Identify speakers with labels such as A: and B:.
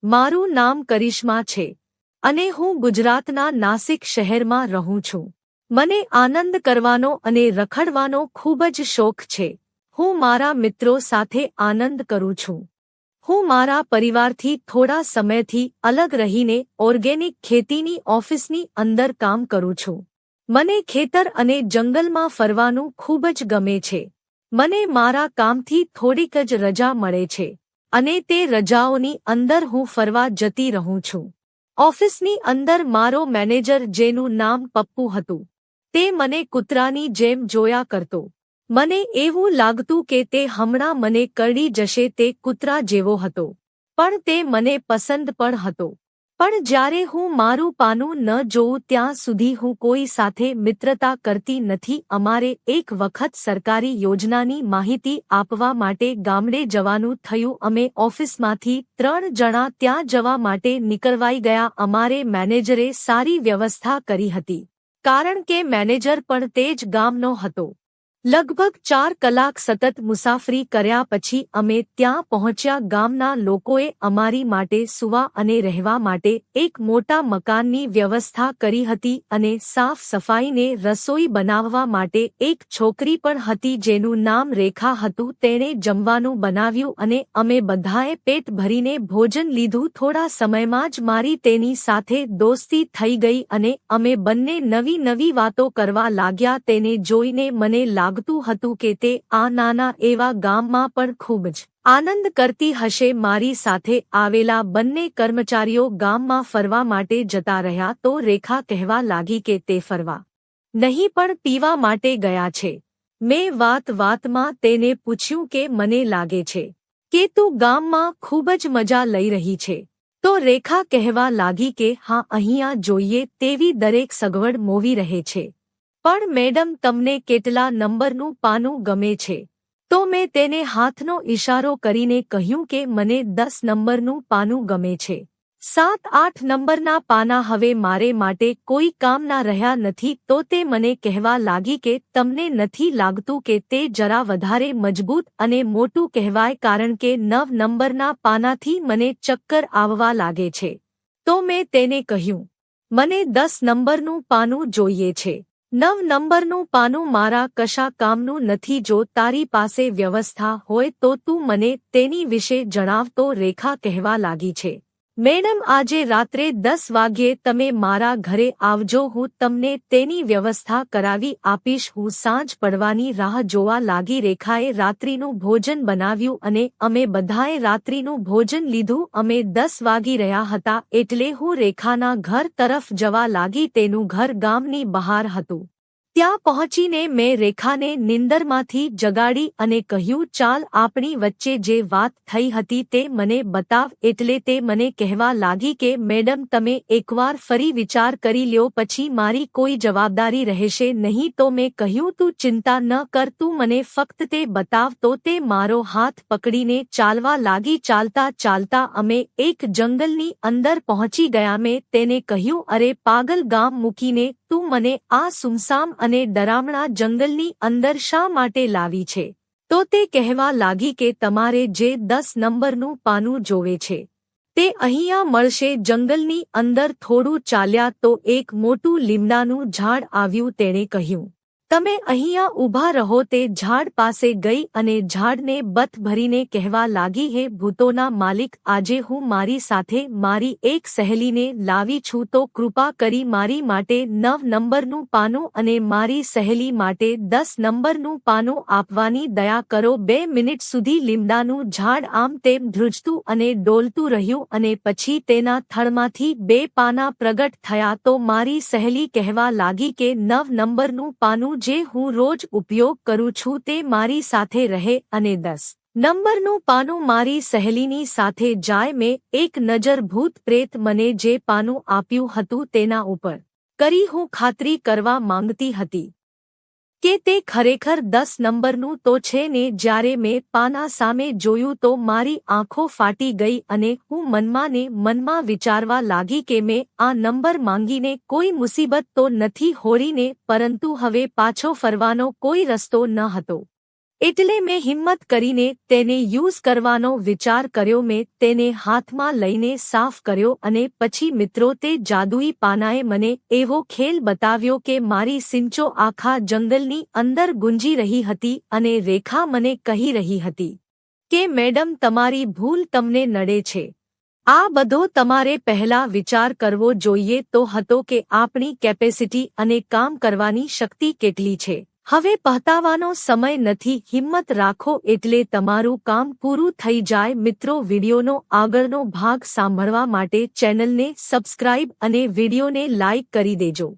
A: મારું નામ કરિશ્મા છે અને હું ગુજરાતના નાસિક શહેરમાં રહું છું. મને આનંદ કરવાનો અને રખડવાનો ખૂબ જ શોખ છે. હું મારા મિત્રો સાથે આનંદ કરું છું. હું મારા પરિવારથી થોડા સમયથી અલગ રહીને ઓર્ગેનિક ખેતીની ઓફિસની અંદર કામ કરું છું. મને ખેતર અને જંગલમાં ફરવાનું ખૂબ જ ગમે છે. મને મારા કામથી થોડીક જ રજા મળે છે અને તે રજાઓની અંદર હું ફરવા જતી રહું છું. ઓફિસની અંદર મારો મેનેજર જેનું નામ પપ્પુ હતું, તે મને કૂતરાની જેમ જોયા કરતો. મને એવું લાગતું કે તે હમણાં મને કરડી જશે. તે કૂતરા જેવો હતો, પણ તે મને પસંદ પણ હતો. પણ જ્યારે હું મારું પાનું ન જોઉં ત્યાં સુધી હું કોઈ સાથે મિત્રતા કરતી નથી. અમારે એક વખત સરકારી યોજનાની માહિતી આપવા માટે ગામડે જવાનું થયું. અમે ઓફિસમાંથી 3 જણા ત્યાં જવા માટે નીકળવાઈ ગયા. અમારે મેનેજરે સારી વ્યવસ્થા કરી હતી, કારણ કે મેનેજર પણ તે જ ગામનો હતો. લગભગ 4 કલાક સતત મુસાફરી કર્યા પછી અમે ત્યાં પહોંચ્યા. ગામના લોકોએ અમારી માટે સૂવા અને રહેવા માટે એક મોટા મકાનની વ્યવસ્થા કરી હતી અને સાફ સફાઈને રસોઈ બનાવવા માટે એક છોકરી પણ હતી જેનું નામ રેખા હતું. તેણે જમવાનું બનાવ્યું અને અમે બધાએ પેટ ભરીને ભોજન લીધું. થોડા સમયમાં જ મારી તેની સાથે દોસ્તી થઈ ગઈ અને અમે બંને નવી નવી વાતો કરવા લાગ્યા. તેને જોઈને મને લાગતું હતું કે તે આ નાના એવા ગામમાં પણ ખૂબ જ આનંદ કરતી હશે. મારી સાથે આવેલા બંને કર્મચારીઓ ગામમાં ફરવા માટે જતા રહ્યા તો રેખા કહેવા લાગી કે તે ફરવા નહીં પણ પીવા માટે ગયા છે. મેં વાતમાં તેને પૂછ્યું કે મને લાગે છે કે તું ગામમાં ખૂબ જ મજા લઈ રહી છે. તો રેખા કહેવા લાગી કે હા, અહીંયા જોઈએ તેવી દરેક સગવડ મોવી રહે છે. પણ મેડમ, તમને કેટલા નંબરનું પાનું ગમે છે? તો મેં તેને હાથનો ઇશારો કરીને કહ્યું કે મને 10 નંબરનું પાનું ગમે છે. 7-8 નંબરના પાના હવે મારે માટે કોઈ કામના રહ્યા નથી. તો તે મને કહેવા લાગી કે તમને નથી લાગતું કે તે જરા વધારે મજબૂત અને મોટું કહેવાય, કારણ કે 9 નંબરના પાનાથી મને ચક્કર આવવા લાગે છે. તો મેં તેને કહ્યું, મને 10 નંબરનું પાનું જોઈએ છે. 9 નંબરનું પાનું મારા કશા કામનું નથી. જો તારી પાસે વ્યવસ્થા હોય તો તું મને તેની વિશે જણાવ. તો રેખા કહેવા લાગી છે, મેડમ, આજે રાત્રે 10 વાગ્યે તમે મારા ઘરે આવજો. હું તમને તેની વ્યવસ્થા કરાવી આપીશ. હું સાંજ પડવાની રાહ જોવા લાગી. રેખાએ રાત્રિનું ભોજન બનાવ્યું અને અમે બધાએ રાત્રિનું ભોજન લીધું. અમે 10 વાગી રહ્યા હતા એટલે હું રેખાના ઘર તરફ જવા લાગી. તેનું ઘર ગામની બહાર હતું. ત્યાં પહોંચીને મેં રેખાને નિંદરમાંથી જગાડી અને કહ્યું, ચાલ, આપણી વચ્ચે જે વાત થઈ હતી તે મને બતાવ. એટલે તે મને કહેવા લાગી કે મેડમ, તમે એકવાર ફરી વિચાર કરી લ્યો, પછી મારી કોઈ જવાબદારી રહેશે નહીં. તો મેં કહ્યું, તું ચિંતા ન કર, તું મને ફક્ત તે બતાવ. તો તે મારો હાથ પકડીને ચાલવા લાગી. ચાલતા ચાલતા અમે એક જંગલની અંદર પહોંચી ગયા. મેં તેને કહ્યું, અરે પાગલ, ગામ મૂકીને તું મને આ સુમસામ અને ડરામણા જંગલની અંદર શા માટે લાવી છે? તો તે કહેવા લાગી કે તમારે જે 10 નંબરનું પાનું જોવે છે તે અહીંયા મળશે. જંગલની અંદર થોડું ચાલ્યા તો એક મોટું લીમડાનું ઝાડ આવ્યું. તેણે કહ્યું, તમે અહીંયા ઊભા રહો. તે ઝાડ પાસે ગઈ અને ઝાડને બથ ભરીને કહેવા લાગી, હે ભૂતોના માલિક, આજે હું મારી સાથે મારી એક સહેલીને લાવી છું. તો કૃપા કરી મારી માટે 9 નંબરનું પાનું અને મારી સહેલી માટે 10 નંબરનું પાનું આપવાની દયા કરો. 2 મિનિટ સુધી લીમડાનું ઝાડ આમ તેમ ધ્રુજતું અને ડોલતું રહ્યું અને પછી તેના થડમાંથી 2 પાના પ્રગટ થયા. તો મારી સહેલી કહેવા લાગી કે 9 નંબરનું પાનું જે હું રોજ ઉપયોગ કરું છું તે મારી સાથે રહે અને 10 નંબરનું પાનું મારી સહેલીની સાથે જાય. મેં એક નજર ભૂત પ્રેત મને જે પાનું આપ્યું હતું તેના ઉપર કરી હું ખાતરી કરવા માંગતી હતી કે તે ખરેખર 10 નંબરનું તો છે ને. જ્યારે મેં પાના સામે જોયું તો મારી આંખો ફાટી ગઈ અને હું મનમાં ને મનમાં વિચારવા લાગી કે મેં આ નંબર માંગીને કોઈ મુસીબત તો નથી હોરીને, પરંતુ હવે પાછો ફરવાનો કોઈ રસ્તો ન હતો. એટલે મેં હિંમત કરીને તેને યુઝ કરવાનો વિચાર કર્યો. મેં તેને હાથમાં લઈને સાફ કર્યો અને પછી મિત્રો તે જાદુઈ પાનાએ મને એવો ખેલ બતાવ્યો કે મારી સિંચો આખા જંગલની અંદર ગુંજી રહી હતી અને રેખા મને કહી રહી હતી કે મેડમ તમારી ભૂલ તમને નડે છે. આ બધો તમારે પહેલા વિચાર કરવો જોઈએ તો હતો કે આપણી કેપેસિટી અને કામ કરવાની શક્તિ કેટલી છે. હવે પહતાવાનો સમય નથી. હિંમત રાખો એટલે તમારું કામ પૂરું થઈ જાય. મિત્રો, વિડિયોનો આગળનો ભાગ સાંભળવા માટે ચેનલને સબસ્ક્રાઇબ અને વિડિયોને લાઇક કરી દેજો.